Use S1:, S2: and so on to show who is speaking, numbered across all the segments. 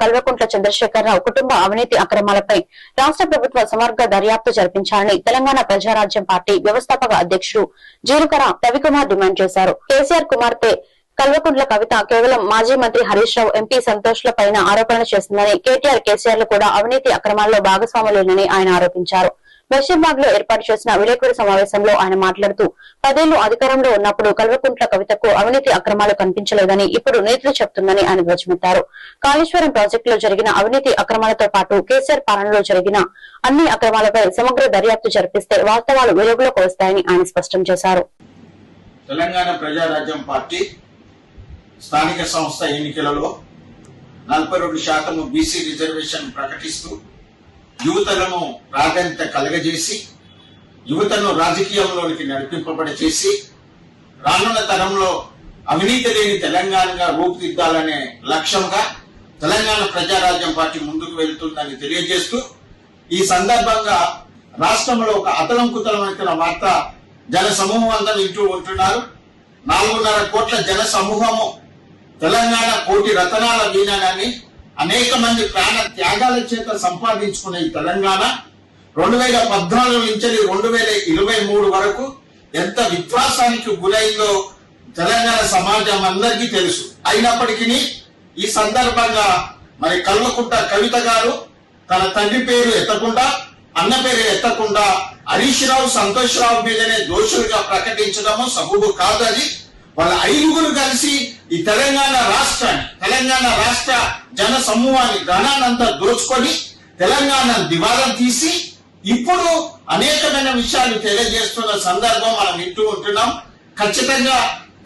S1: కల్వకుంట్ల చంద్రశేఖరరావు కుటుంబ అవినీతి అక్రమాలపై రాష్ట్ర ప్రభుత్వ సమగ్ర దర్యాప్తు జరిపించాలని తెలంగాణ ప్రజారాజ్యం పార్టీ వ్యవస్థాపక అధ్యక్షుడు జీలకర్ర రవికుమార్ డిమాండ్ చేశారు. కేసీఆర్ కుమార్తె కల్వకుంట్ల కవిత కేవలం మాజీ మంత్రి హరీష్ రావు, ఎంపీ సంతోష్ ల పైన ఆరోపణలు చేస్తుందని, కేటీఆర్, కేసీఆర్ లు కూడా అవినీతి అక్రమాల్లో భాగస్వాములేనని ఆయన ఆరోపించారు. బషీర్బాగ్ లో ఏర్పాటు చేసిన విలేకరుల సమావేశంలో ఆయన మాట్లాడుతూ 10 ఏళ్లు అధికారంలో ఉన్నప్పుడు కల్వకుంట్ల కవితకు అవినీతి అక్రమాలు కనిపించలేదని, ఇప్పుడు నీతులు చెప్తుందని ఆయన ధ్వజమెత్తారు. కాళేశ్వరం ప్రాజెక్టులో జరిగిన అవినీతి అక్రమాలతో పాటు కేసీఆర్ పాలనలో జరిగిన అన్ని అక్రమాలపై సమగ్ర దర్యాప్తు జరిపిస్తే వాస్తవాలు వెలుగులోకి వస్తాయని ఆయన స్పష్టం చేశారు.
S2: తెలంగాణ ప్రజారాజ్యం పార్టీ స్థానిక సంస్థ ఎన్నికలలో 42% బీసీ రిజర్వేషన్ ప్రకటిస్తూ యువతలను ప్రాధాన్యత కలగజేసి యువతను రాజకీయంలోనికి నడిపింపబడి చేసి రానున్న తరంలో అవినీతి లేని తెలంగాణగా రూపుదిద్దాలనే లక్ష్యంగా తెలంగాణ ప్రజారాజ్యం పార్టీ ముందుకు వెళ్తుందని తెలియజేస్తూ ఈ సందర్భంగా రాష్ట్రంలో ఒక అతలంకుతలమైన వార్త జన సమూహం అంతా వింటూ ఉంటున్నారు. 4.5 కోట్ల జన సమూహము తెలంగాణ కోటి రతనాల వీణాన్ని అనేక మంది ప్రాణ త్యాగాల చేత సంపాదించుకున్న ఈ తెలంగాణ 2014 నుంచి 2023 వరకు ఎంత విధ్వంసానికి గురైందో తెలంగాణ సమాజం అందరికీ తెలుసు. అయినప్పటికీ ఈ సందర్భంగా మరి కల్వకుంట్ల కవిత గారు తన తండ్రి పేరు ఎత్తకుండా, అన్న పేరు ఎత్తకుండా హరీష్ రావు, సంతోష్ రావు మీదనే దోషులుగా ప్రకటించడము సబబు కాదని వాళ్ళ 5గురు కలిసి ఈ తెలంగాణ రాష్ట్ర జన సమూహాన్ని ధనాన్నంతా దోచుకొని తెలంగాణ దివాలా తీసి ఇప్పుడు అనేకమైన విషయాలు తెలియజేస్తున్న సందర్భం మనం వింటూ ఉంటున్నాం. ఖచ్చితంగా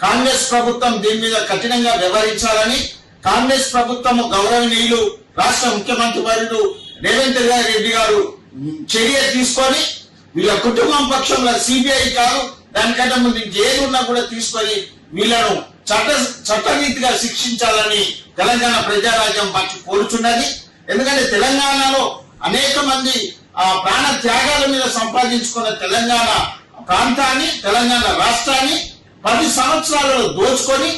S2: కాంగ్రెస్ ప్రభుత్వం దీని మీద కఠినంగా వ్యవహరించాలని కాంగ్రెస్ ప్రభుత్వం గౌరవనీయులు రాష్ట్ర ముఖ్యమంత్రి వర్యులు రేవంత్ రెడ్డి గారు చర్య తీసుకొని వీళ్ళ కుటుంబం పక్షంలో సిబిఐ కాదు దానికంటే ముందు ఇంకేది ఉన్నా కూడా తీసుకొని వీళ్ళను చట్టరీతిగా శిక్షించాలని తెలంగాణ ప్రజారాజ్యం పార్టీ కోరుచున్నది. ఎందుకంటే తెలంగాణలో అనేక మంది ప్రాణ త్యాగాల మీద సంపాదించుకున్న తెలంగాణ ప్రాంతాన్ని, తెలంగాణ రాష్ట్రాన్ని 10 సంవత్సరాలలో దోచుకొని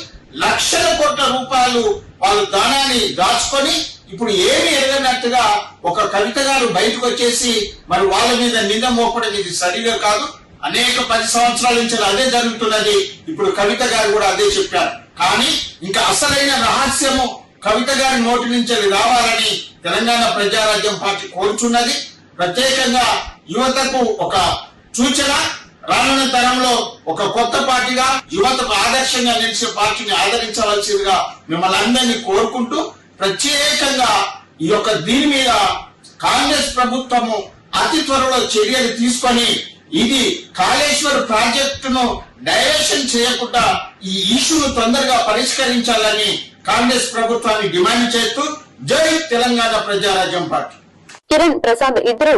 S2: లక్షల కోట్ల రూపాయలు వాళ్ళు దానాన్ని దాచుకొని ఇప్పుడు ఏమి ఎరగనట్టుగా ఒక కవిత గారు బయటకు వచ్చేసి మరి వాళ్ళ మీద నింద మోపడం ఇది సరిగా కాదు. అనేక 10 సంవత్సరాల నుంచి అదే జరుగుతున్నది. ఇప్పుడు కవిత గారు కూడా అదే చెప్పారు. కానీ ఇంకా అసలైన రహస్యము కవిత గారి నోటి నుంచి రావాలని తెలంగాణ ప్రజారాజ్యం పార్టీ కోరుచున్నది. ప్రత్యేకంగా యువతకు ఒక సూచన, రానున్న తరంలో ఒక కొత్త పార్టీగా యువతకు ఆదర్శంగా నిలిచే పార్టీని ఆదరించవలసిందిగా మిమ్మల్ని అందరినీ కోరుకుంటూ ప్రత్యేకంగా ఈ యొక్క దీని మీద కాంగ్రెస్ ప్రభుత్వము అతి త్వరలో చర్యలు తీసుకొని ఇది కాళేశ్వర ప్రాజెక్టును డైవర్షన్ చేయకుండా ఈ ఇష్యూను తొందరగా పరిష్కరించాలని కాంగ్రెస్ ప్రభుత్వాన్ని డిమాండ్ చేస్తూ జై తెలంగాణ ప్రజారాజ్యం పార్టీ.
S1: కిరణ్ ప్రసాద్ ఇద్దరు